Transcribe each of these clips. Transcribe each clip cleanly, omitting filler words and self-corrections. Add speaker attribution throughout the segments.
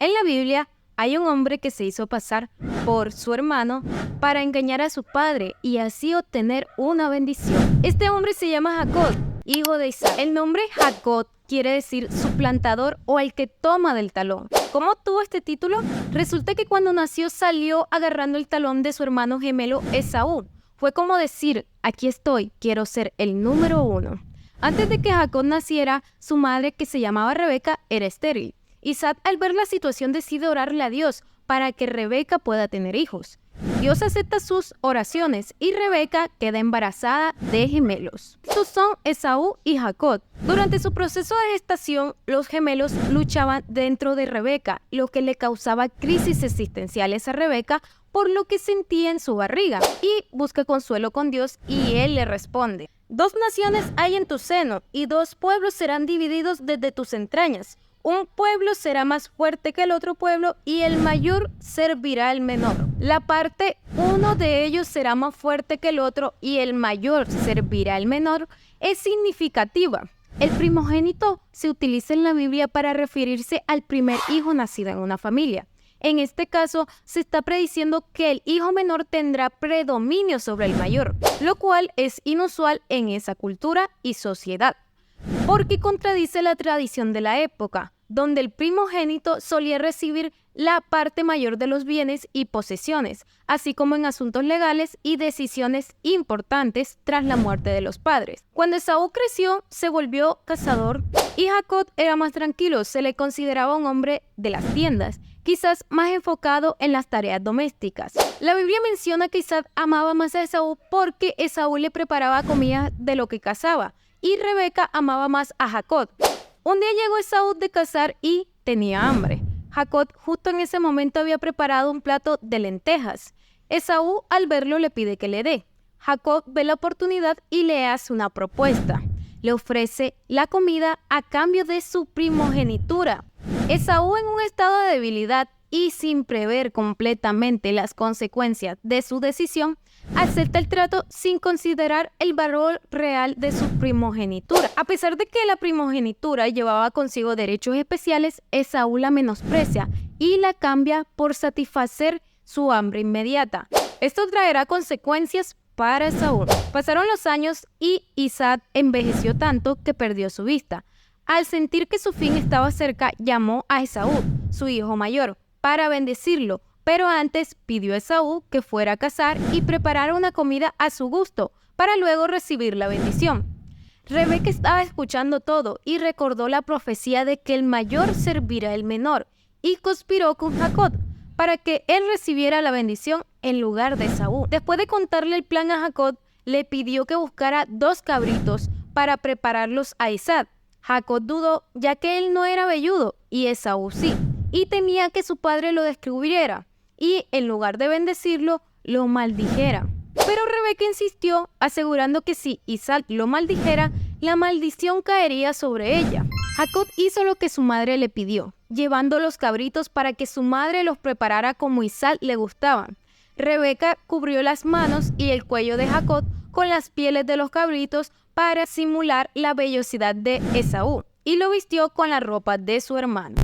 Speaker 1: En la Biblia hay un hombre que se hizo pasar por su hermano para engañar a su padre y así obtener una bendición. Este hombre se llama Jacob, hijo de Isaac. El nombre Jacob quiere decir suplantador o el que toma del talón. ¿Cómo obtuvo este título? Resulta que cuando nació salió agarrando el talón de su hermano gemelo Esaú. Fue como decir, aquí estoy, quiero ser el número 1. Antes de que Jacob naciera, su madre, que se llamaba Rebeca, era estéril. Isaac, al ver la situación, decide orarle a Dios para que Rebeca pueda tener hijos. Dios acepta sus oraciones y Rebeca queda embarazada de gemelos. Estos son Esaú y Jacob. Durante su proceso de gestación, los gemelos luchaban dentro de Rebeca, lo que le causaba crisis existenciales a Rebeca por lo que sentía en su barriga, y busca consuelo con Dios y Él le responde: 2 naciones hay en tu seno y 2 pueblos serán divididos desde tus entrañas. Un pueblo será más fuerte que el otro pueblo y el mayor servirá al menor. La parte uno de ellos será más fuerte que el otro y el mayor servirá al menor es significativa. El primogénito se utiliza en la Biblia para referirse al primer hijo nacido en una familia. En este caso, se está prediciendo que el hijo menor tendrá predominio sobre el mayor, lo cual es inusual en esa cultura y sociedad, porque contradice la tradición de la época, donde el primogénito solía recibir la parte mayor de los bienes y posesiones, así como en asuntos legales y decisiones importantes tras la muerte de los padres. Cuando Esaú creció, se volvió cazador y Jacob era más tranquilo, se le consideraba un hombre de las tiendas, quizás más enfocado en las tareas domésticas. La Biblia menciona que Isaac amaba más a Esaú porque Esaú le preparaba comida de lo que cazaba, y Rebeca amaba más a Jacob. Un día llegó Esaú de cazar y tenía hambre. Jacob justo en ese momento había preparado un plato de lentejas. Esaú, al verlo, le pide que le dé. Jacob ve la oportunidad y le hace una propuesta. Le ofrece la comida a cambio de su primogenitura. Esaú, en un estado de debilidad y sin prever completamente las consecuencias de su decisión, acepta el trato sin considerar el valor real de su primogenitura. A pesar de que la primogenitura llevaba consigo derechos especiales, Esaú la menosprecia y la cambia por satisfacer su hambre inmediata. Esto traerá consecuencias para Esaú. Pasaron los años y Isaac envejeció tanto que perdió su vista. Al sentir que su fin estaba cerca, llamó a Esaú, su hijo mayor, para bendecirlo. Pero antes pidió a Esaú que fuera a cazar y preparara una comida a su gusto, para luego recibir la bendición. Rebeca estaba escuchando todo y recordó la profecía de que el mayor servirá al menor, y conspiró con Jacob para que él recibiera la bendición en lugar de Esaú. Después de contarle el plan a Jacob, le pidió que buscara 2 cabritos para prepararlos a Isaac. Jacob dudó, ya que él no era velludo y Esaú sí, y temía que su padre lo descubriera y, en lugar de bendecirlo, lo maldijera. Pero Rebeca insistió, asegurando que si Isaac lo maldijera, la maldición caería sobre ella. Jacob hizo lo que su madre le pidió, llevando los cabritos para que su madre los preparara como Isaac le gustaban. Rebeca cubrió las manos y el cuello de Jacob con las pieles de los cabritos para simular la vellosidad de Esaú, y lo vistió con la ropa de su hermano.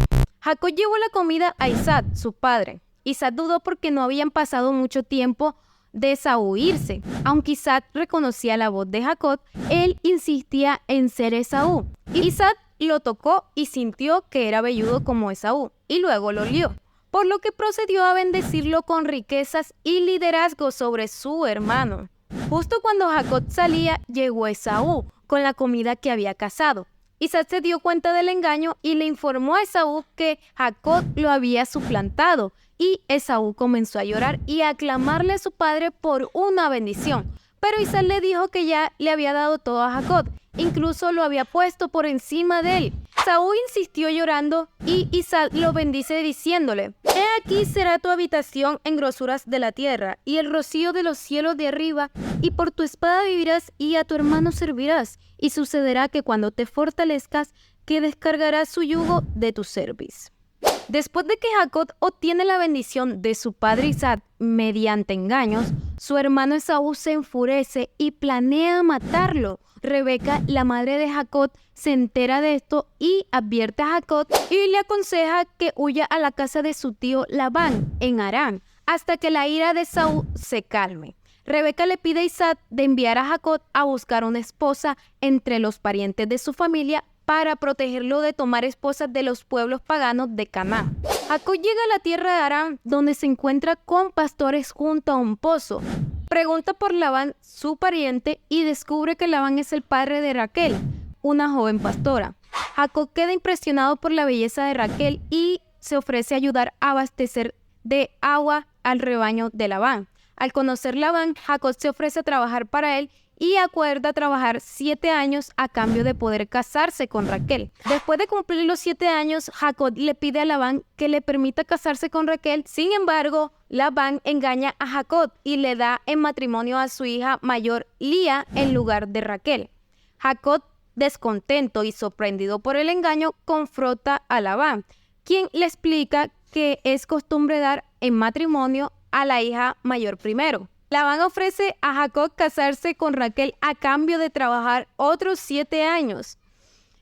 Speaker 1: Jacob llevó la comida a Isaac, su padre. Isaac dudó porque no habían pasado mucho tiempo de Esaú irse. Aunque Isaac reconocía la voz de Jacob, él insistía en ser Esaú. Isaac lo tocó y sintió que era velludo como Esaú, y luego lo olió, por lo que procedió a bendecirlo con riquezas y liderazgo sobre su hermano. Justo cuando Jacob salía, llegó Esaú con la comida que había cazado. Isaac se dio cuenta del engaño y le informó a Esaú que Jacob lo había suplantado, y Esaú comenzó a llorar y a clamarle a su padre por una bendición. Pero Isaac le dijo que ya le había dado todo a Jacob, incluso lo había puesto por encima de él. Esaú insistió llorando y Isaac lo bendice diciéndole: «He aquí será tu habitación en grosuras de la tierra y el rocío de los cielos de arriba, y por tu espada vivirás y a tu hermano servirás, y sucederá que cuando te fortalezcas, que descargarás su yugo de tu cerviz». Después de que Jacob obtiene la bendición de su padre Isaac mediante engaños, Su hermano Esaú se enfurece y planea matarlo. Rebeca, la madre de Jacob, se entera de esto y advierte a Jacob y le aconseja que huya a la casa de su tío Labán en Harán hasta que la ira de Esaú se calme. Rebeca le pide a Isaac de enviar a Jacob a buscar una esposa entre los parientes de su familia para protegerlo de tomar esposas de los pueblos paganos de Canaán. Jacob llega a la tierra de Harán, donde se encuentra con pastores junto a un pozo. Pregunta por Labán, su pariente, y descubre que Labán es el padre de Raquel, una joven pastora. Jacob queda impresionado por la belleza de Raquel y se ofrece a ayudar a abastecer de agua al rebaño de Labán. Al conocer Labán, Jacob se ofrece a trabajar para él y acuerda trabajar 7 años a cambio de poder casarse con Raquel. Después de cumplir los 7 años, Jacob le pide a Labán que le permita casarse con Raquel. Sin embargo, Labán engaña a Jacob y le da en matrimonio a su hija mayor Lía en lugar de Raquel. Jacob, descontento y sorprendido por el engaño, confronta a Labán, quien le explica que es costumbre dar en matrimonio a la hija mayor primero. Labán ofrece a Jacob casarse con Raquel a cambio de trabajar otros 7 años.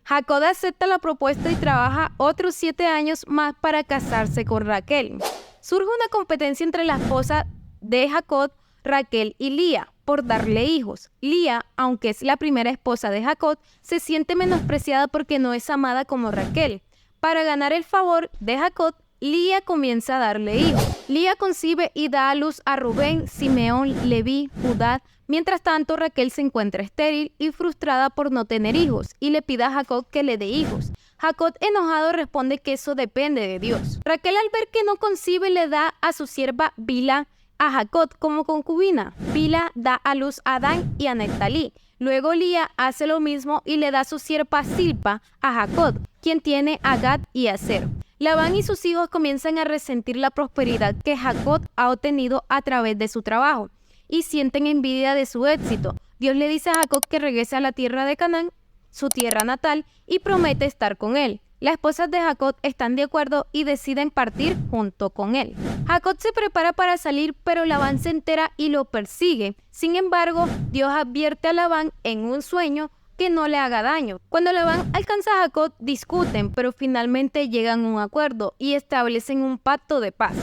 Speaker 1: Jacob acepta la propuesta y trabaja otros 7 años más para casarse con Raquel. Surge una competencia entre la esposa de Jacob, Raquel y Lía, por darle hijos. Lía, aunque es la primera esposa de Jacob, se siente menospreciada porque no es amada como Raquel. Para ganar el favor de Jacob, Lía comienza a darle hijos. Lía concibe y da a luz a Rubén, Simeón, Leví, Judá. Mientras tanto, Raquel se encuentra estéril y frustrada por no tener hijos y le pide a Jacob que le dé hijos. Jacob, enojado, responde que eso depende de Dios. Raquel, al ver que no concibe, le da a su sierva Bilha a Jacob como concubina. Bilha da a luz a Dan y a Neftalí. Luego Lía hace lo mismo y le da a su sierva Silpa a Jacob, quien tiene a Gad y a Aser. Labán y sus hijos comienzan a resentir la prosperidad que Jacob ha obtenido a través de su trabajo y sienten envidia de su éxito. Dios le dice a Jacob que regrese a la tierra de Canaán, su tierra natal, y promete estar con él. Las esposas de Jacob están de acuerdo y deciden partir junto con él. Jacob se prepara para salir, pero Labán se entera y lo persigue. Sin embargo, Dios advierte a Labán en un sueño que no le haga daño. Cuando Labán alcanza a Jacob, discuten, pero finalmente llegan a un acuerdo y establecen un pacto de paz.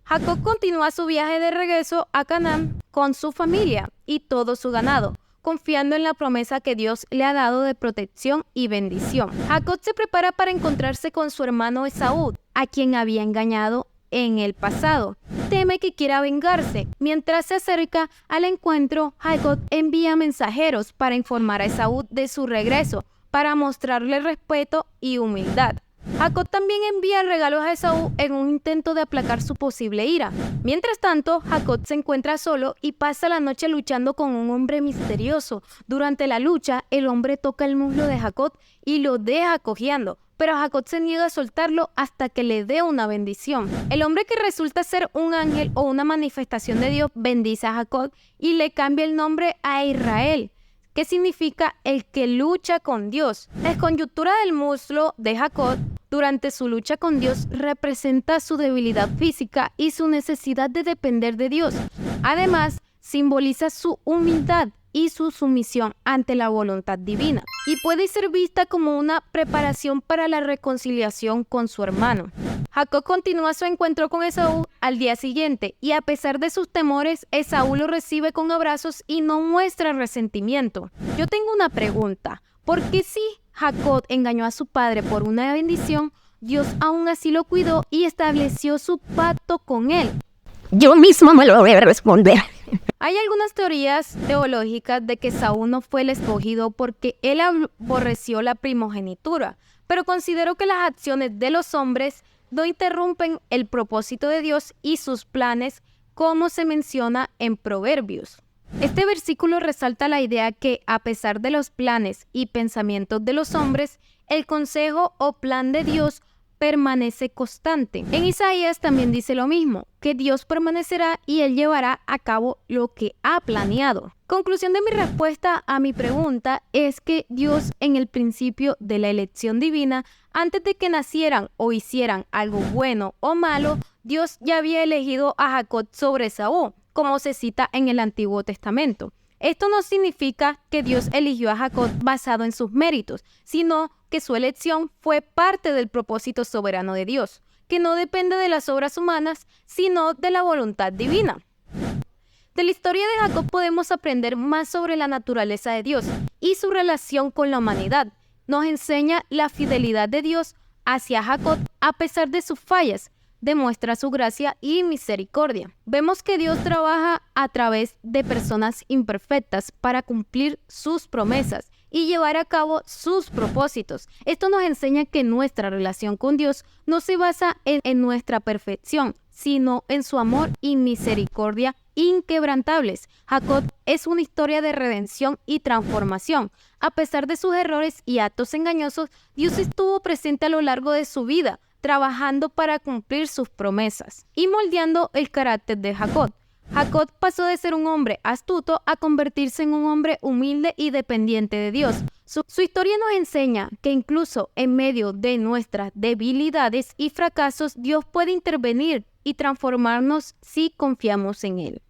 Speaker 1: Jacob continúa su viaje de regreso a Canaán con su familia y todo su ganado, confiando en la promesa que Dios le ha dado de protección y bendición. Jacob se prepara para encontrarse con su hermano Esaú, a quien había engañado en el pasado. Teme que quiera vengarse. Mientras se acerca al encuentro, Jacob envía mensajeros para informar a Esaú de su regreso, para mostrarle respeto y humildad. Jacob también envía regalos a Esaú en un intento de aplacar su posible ira. Mientras tanto, Jacob se encuentra solo y pasa la noche luchando con un hombre misterioso. Durante la lucha, el hombre toca el muslo de Jacob y lo deja cojeando, pero Jacob se niega a soltarlo hasta que le dé una bendición. El hombre, que resulta ser un ángel o una manifestación de Dios, bendice a Jacob y le cambia el nombre a Israel, que significa el que lucha con Dios. La esconyuntura del muslo de Jacob durante su lucha con Dios representa su debilidad física y su necesidad de depender de Dios. Además, simboliza su humildad y su sumisión ante la voluntad divina, y puede ser vista como una preparación para la reconciliación con su hermano. Jacob continúa su encuentro con Esaú al día siguiente, y a pesar de sus temores, Esaú lo recibe con abrazos y no muestra resentimiento. Yo tengo una pregunta: ¿por qué si Jacob engañó a su padre por una bendición, Dios aún así lo cuidó y estableció su pacto con él?
Speaker 2: Yo mismo me lo voy a responder.
Speaker 1: Hay algunas teorías teológicas de que Saúl no fue el escogido porque él aborreció la primogenitura, pero considero que las acciones de los hombres no interrumpen el propósito de Dios y sus planes, como se menciona en Proverbios. Este versículo resalta la idea que, a pesar de los planes y pensamientos de los hombres, el consejo o plan de Dios permanece constante. En Isaías también dice lo mismo, que Dios permanecerá y Él llevará a cabo lo que ha planeado. Conclusión de mi respuesta a mi pregunta es que Dios, en el principio de la elección divina, antes de que nacieran o hicieran algo bueno o malo, Dios ya había elegido a Jacob sobre Esaú, como se cita en el Antiguo Testamento. Esto no significa que Dios eligió a Jacob basado en sus méritos, sino que su elección fue parte del propósito soberano de Dios, que no depende de las obras humanas, sino de la voluntad divina. De la historia de Jacob podemos aprender más sobre la naturaleza de Dios y su relación con la humanidad. Nos enseña la fidelidad de Dios hacia Jacob a pesar de sus fallas. Demuestra su gracia y misericordia. Vemos que Dios trabaja a través de personas imperfectas para cumplir sus promesas y llevar a cabo sus propósitos. Esto nos enseña que nuestra relación con Dios no se basa en nuestra perfección, sino en su amor y misericordia inquebrantables. Jacob es una historia de redención y transformación. A pesar de sus errores y actos engañosos, Dios estuvo presente a lo largo de su vida, trabajando para cumplir sus promesas y moldeando el carácter de Jacob. Jacob pasó de ser un hombre astuto a convertirse en un hombre humilde y dependiente de Dios. Su historia nos enseña que incluso en medio de nuestras debilidades y fracasos, Dios puede intervenir y transformarnos si confiamos en Él.